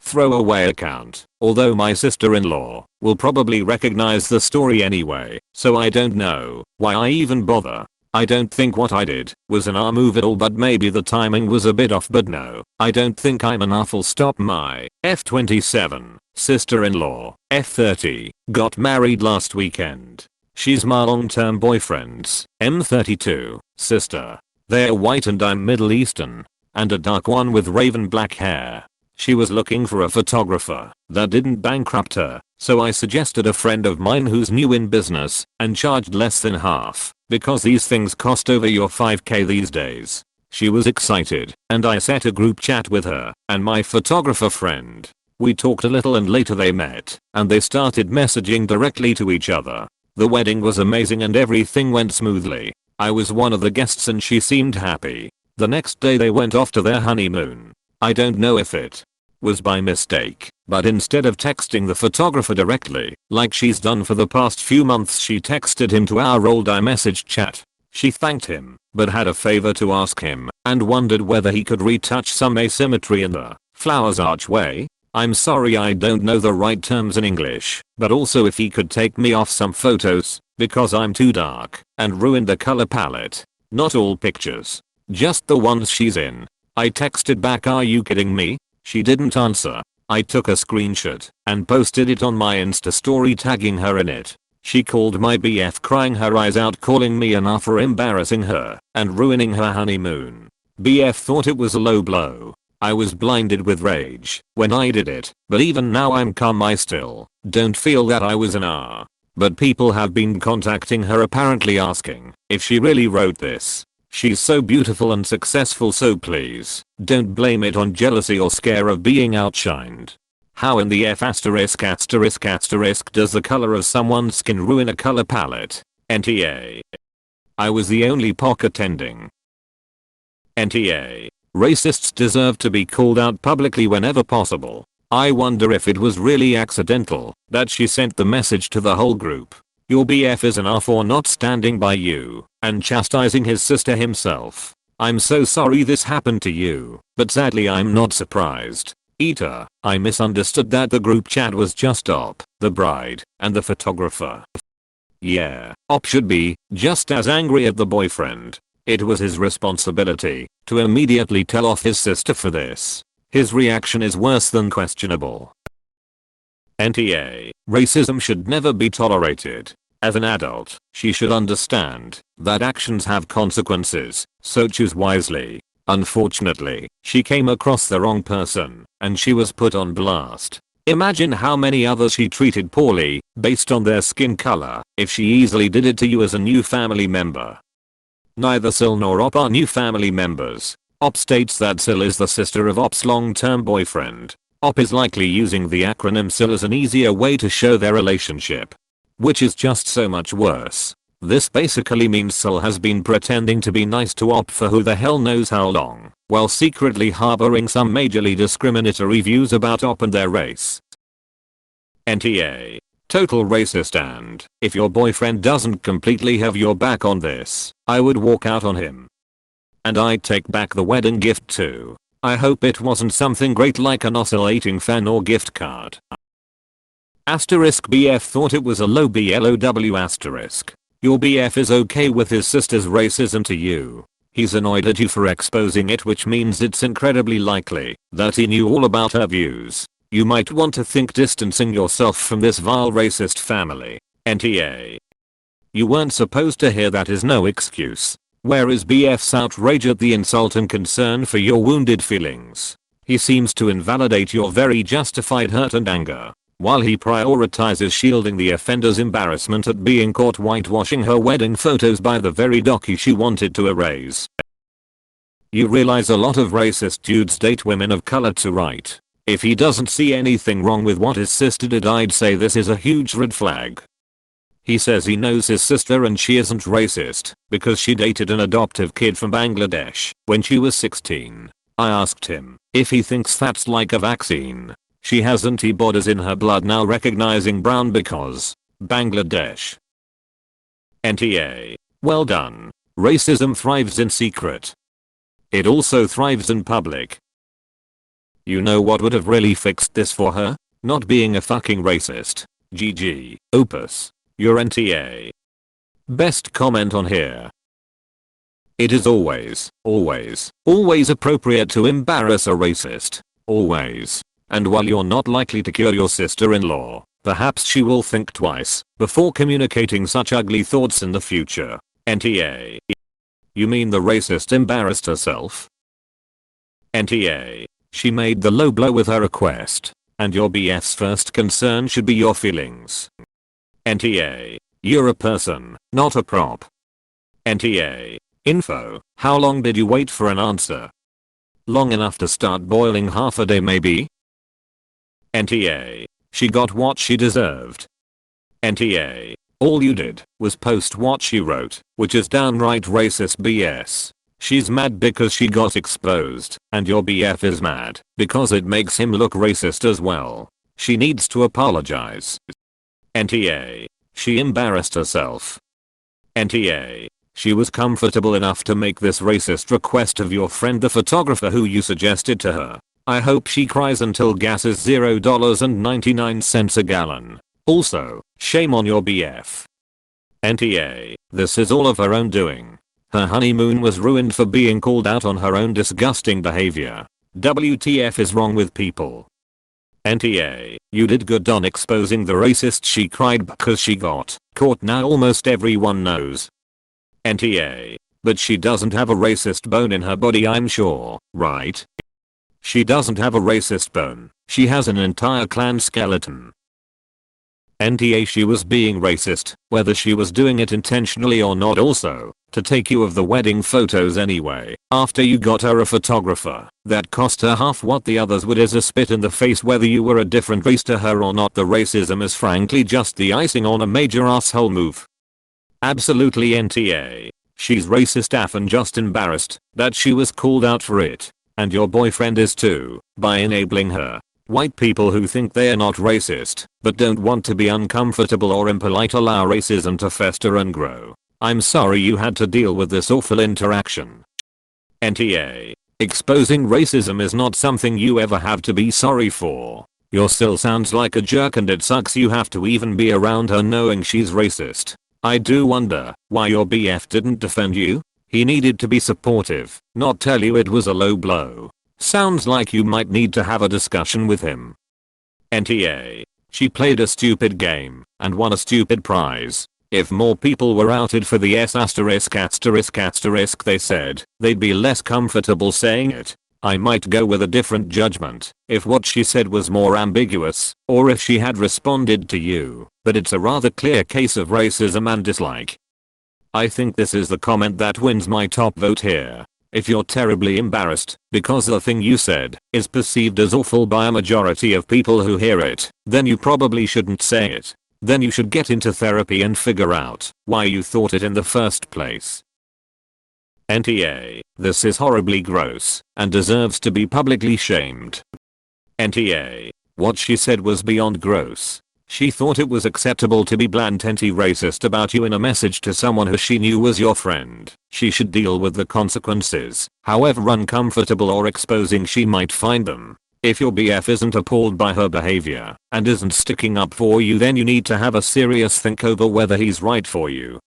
throwaway account, although my sister-in-law will probably recognize the story anyway, so I don't know why I even bother. I don't think what I did was an R move at all, but maybe the timing was a bit off, but no, I don't think I'm an R full stop. My F27 sister-in-law, F30, got married last weekend. She's my long-term boyfriend's M32 sister. They're white and I'm Middle Eastern, and a dark one with raven black hair. She was looking for a photographer that didn't bankrupt her, so I suggested a friend of mine who's new in business and charged less than half, because these things cost over your 5k these days. She was excited, and I set a group chat with her and my photographer friend. We talked a little and later they met, and they started messaging directly to each other. The wedding was amazing and everything went smoothly. I was one of the guests and she seemed happy. The next day they went off to their honeymoon. I don't know if it was by mistake, but instead of texting the photographer directly, like she's done for the past few months, she texted him to our old iMessage chat. She thanked him, but had a favor to ask him, and wondered whether he could retouch some asymmetry in the flowers archway. I'm sorry I don't know the right terms in English, but also if he could take me off some photos, because I'm too dark and ruined the color palette. Not all pictures, just the ones she's in. I texted back, are you kidding me? She didn't answer. I took a screenshot and posted it on my Insta story tagging her in it. She called my BF crying her eyes out, calling me an R for embarrassing her and ruining her honeymoon. BF thought it was a low blow. I was blinded with rage when I did it, but even now I'm calm. I still don't feel that I was an R. But people have been contacting her apparently asking if she really wrote this. She's so beautiful and successful, so please don't blame it on jealousy or scare of being outshined. How in the F asterisk asterisk asterisk does the color of someone's skin ruin a color palette? NTA. I was the only POC attending. NTA. Racists deserve to be called out publicly whenever possible. I wonder if it was really accidental that she sent the message to the whole group. Your BF is an R for not standing by you and chastising his sister himself. I'm so sorry this happened to you, but sadly I'm not surprised. Eater, I misunderstood that the group chat was just Op, the bride, and the photographer. Yeah, Op should be just as angry at the boyfriend. It was his responsibility to immediately tell off his sister for this. His reaction is worse than questionable. NTA, racism should never be tolerated. As an adult, she should understand that actions have consequences, so choose wisely. Unfortunately, she came across the wrong person, and she was put on blast. Imagine how many others she treated poorly, based on their skin color, if she easily did it to you as a new family member. Neither Sil nor Op are new family members. Op states that Sil is the sister of Op's long-term boyfriend. Op is likely using the acronym Sil as an easier way to show their relationship, which is just so much worse. This basically means Sil has been pretending to be nice to Op for who the hell knows how long, while secretly harboring some majorly discriminatory views about Op and their race. NTA. Total racist, and if your boyfriend doesn't completely have your back on this, I would walk out on him. And I'd take back the wedding gift too. I hope it wasn't something great like an oscillating fan or gift card. Asterisk BF thought it was a low BLOW asterisk. Your BF is okay with his sister's racism to you. He's annoyed at you for exposing it, which means it's incredibly likely that he knew all about her views. You might want to think distancing yourself from this vile racist family. NTA. You weren't supposed to hear that is no excuse. Where is BF's outrage at the insult and concern for your wounded feelings? He seems to invalidate your very justified hurt and anger, while he prioritizes shielding the offender's embarrassment at being caught whitewashing her wedding photos by the very docu she wanted to erase. You realize a lot of racist dudes date women of color to right. If he doesn't see anything wrong with what his sister did, I'd say this is a huge red flag. He says he knows his sister and she isn't racist because she dated an adoptive kid from Bangladesh when she was 16. I asked him if he thinks that's like a vaccine. She has antibodies in her blood now recognizing brown because Bangladesh. NTA. Well done. Racism thrives in secret. It also thrives in public. You know what would have really fixed this for her? Not being a fucking racist. GG. Opus. Your NTA. Best comment on here. It is always appropriate to embarrass a racist. Always. And while you're not likely to cure your sister-in-law, perhaps she will think twice before communicating such ugly thoughts in the future. NTA. You mean the racist embarrassed herself? NTA. She made the low blow with her request, and your BF's first concern should be your feelings. NTA. You're a person, not a prop. NTA. Info. How long did you wait for an answer? Long enough to start boiling half a day maybe? NTA. She got what she deserved. NTA. All you did was post what she wrote, which is downright racist BS. She's mad because she got exposed, and your BF is mad because it makes him look racist as well. She needs to apologize. NTA. She embarrassed herself. NTA. She was comfortable enough to make this racist request of your friend the photographer who you suggested to her. I hope she cries until gas is $0.99 a gallon. Also, shame on your BF. NTA. This is all of her own doing. Her honeymoon was ruined for being called out on her own disgusting behavior. WTF is wrong with people? NTA. You did good on exposing the racist. She cried because she got caught. Now almost everyone knows. NTA. But she doesn't have a racist bone in her body, I'm sure, right? She doesn't have a racist bone. She has an entire clan skeleton. NTA. She was being racist, whether she was doing it intentionally or not. Also, to take you of the wedding photos anyway, after you got her a photographer that cost her half what the others would, is a spit in the face whether you were a different race to her or not. The racism is frankly just the icing on a major asshole move. Absolutely NTA. She's racist AF and just embarrassed that she was called out for it. And your boyfriend is too, by enabling her. White people who think they are not racist, but don't want to be uncomfortable or impolite, allow racism to fester and grow. I'm sorry you had to deal with this awful interaction. NTA. Exposing racism is not something you ever have to be sorry for. You still sounds like a jerk and it sucks you have to even be around her knowing she's racist. I do wonder why your BF didn't defend you. He needed to be supportive, not tell you it was a low blow. Sounds like you might need to have a discussion with him. NTA. She played a stupid game and won a stupid prize. If more people were outed for the S******, they said they'd be less comfortable saying it. I might go with a different judgment if what she said was more ambiguous or if she had responded to you, but it's a rather clear case of racism and dislike. I think this is the comment that wins my top vote here. If you're terribly embarrassed because the thing you said is perceived as awful by a majority of people who hear it, then you probably shouldn't say it. Then you should get into therapy and figure out why you thought it in the first place. NTA. This is horribly gross and deserves to be publicly shamed. NTA. What she said was beyond gross. She thought it was acceptable to be blatantly racist about you in a message to someone who she knew was your friend. She should deal with the consequences, however uncomfortable or exposing she might find them. If your BF isn't appalled by her behavior and isn't sticking up for you, then you need to have a serious think over whether he's right for you.